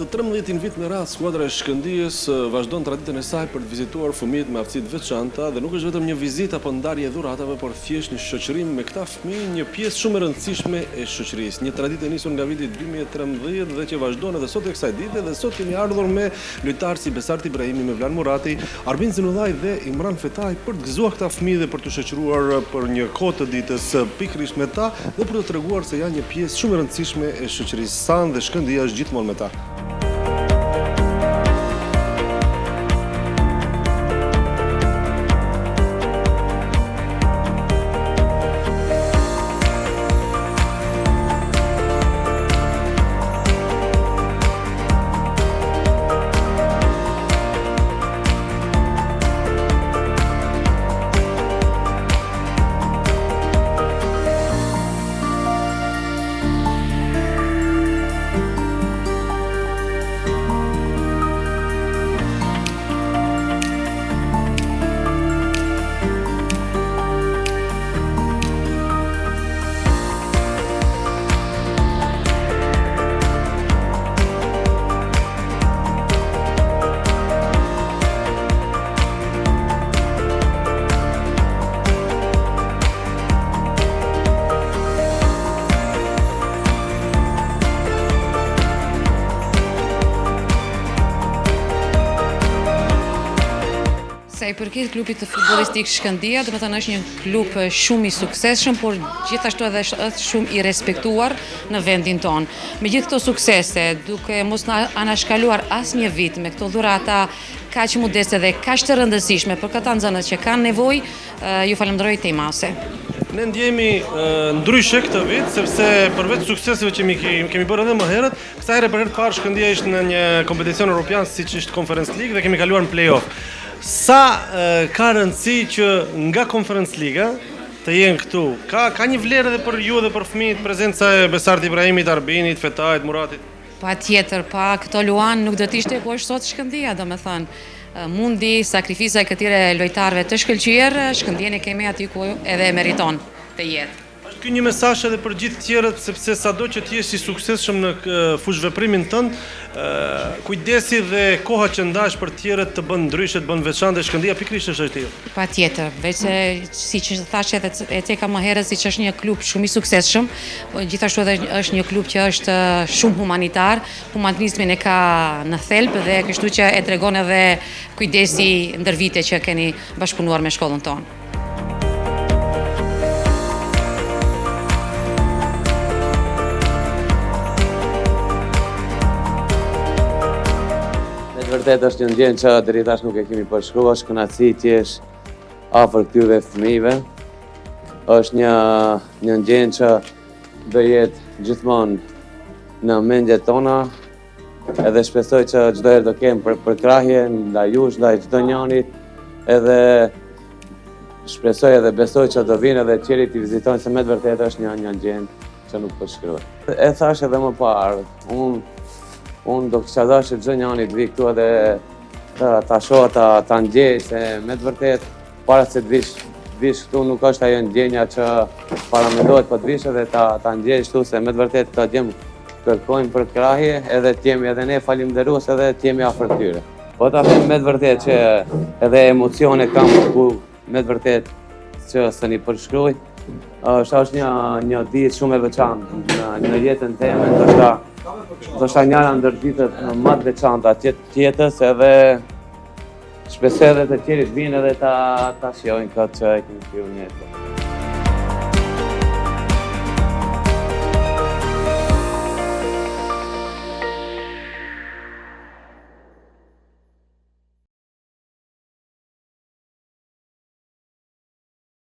Të 13 vit me radhë, skuadra e Shkëndijës vazhdon traditën e saj për të vizituar fëmijët me aftësi të veçanta dhe nuk është vetëm një vizitë apo ndarje e dhuratave, por thjesht një shoqërim me këta fëmijë, një pjesë shumë e rëndësishme e shoqërisë. Një traditë e nisur nga viti 2013 dhe që vazhdon edhe sot e kësaj dite dhe sot kemi ardhur me lojtarë si Besart Ibrahimi, Mevlan Murati, Arbin Zinullaj dhe Imran Fetaj për të gëzuar këta fëmijë dhe për të shoqëruar për një kohë të ditës pikërisht me ta dhe për të treguar se janë një pjesë shumë e rëndësishme e shoqërisë san dhe Shkëndija është gjithmonë me ta. Sa i përket klubit të futbollistik Shkëndija, do të thënë është një klub shumë i suksesshëm, por gjithashtu edhe është shumë i respektuar në vendin tonë. Me gjithë këto suksese, duke mos na anashkaluar asnjë vit me këto dhurata kaq modeste dhe kaq të rëndësishme për këta nxënës që kanë nevojë, ju falenderoj tej mase. Ne ndjehemi ndryshe këtë vit, sepse përveç sukseseve që kemi bërë edhe më herët, kësaj here për herë të parë Shkëndija ishte në një kompeticion europian siç ishte Conference League dhe kemi kaluar në play-off. Sa ka rëndësi që nga Conference League të jenë këtu? Ka një vlerë edhe për ju dhe për fëmijët, prezenca e Besart Ibrahimit, Arbinit, Fetajit, Muratit? Patjetër, pa këto luan nuk do të ishte ku është sot Shkëndija, domethënë. Mundi, sakrifisa e këtyre lojtarëve të shkëlqyer, Shkëndijën e kemi aty ku edhe e meriton të jetë. Ky një mesazh edhe për gjithë tjerët, sepse sado që të jesh i suksesshëm në fushveprimin tënd, kujdesi dhe koha që ndash për tjerët të bën ndryshe, të bën veçantë, Shkëndija pikërisht është tillë. Patjetër, veç siç thashë edhe e teka më herët, siç është një klub shumë i suksesshëm, po gjithashtu edhe është një klub që është shumë humanitar, humanizmin e ka në thelb dhe kështu që e tregon edhe kujdesi ndër vite që keni bashkëpunuar me shkollën tonë. Vërtet është një ndjenjë që deri tash nuk e kemi përshkruar, është kënaqësi që jesh afër këtyre fëmijëve. Është një ndjenjë që do jetë gjithmonë në mendjet tona, edhe shpresoj që çdo herë do kemi përkrahje ndaj jush, ndaj çdo njërit, edhe shpresoj edhe besoj që do vinë edhe tjerë të vizitojnë, se me të vërtetë është një ndjenjë që nuk përshkruhet. E thash edhe më parë, unë do kisha dashur çdo njëri të vi këtu edhe ta shoh, ta ndjej, se me të vërtetë para se të vish këtu nuk është ajo ndjenja që paramendohet, po të vish edhe ta ndjej këtu, se me të vërtetë ta djem kërkojmë për krahje, edhe të jemi edhe ne falënderues, edhe të jemi afër tyre. Po ta them me të vërtetë që edhe emocione kam ku me të vërtetë që s'ni përshkruaj. Është një ditë shumë e veçantë në jetën time, ndoshta njëra ndër ditët më të veçanta të jetës, edhe shpresoj edhe të tjerë të vinë edhe ta shijojnë këtë që e kemi kriju ne.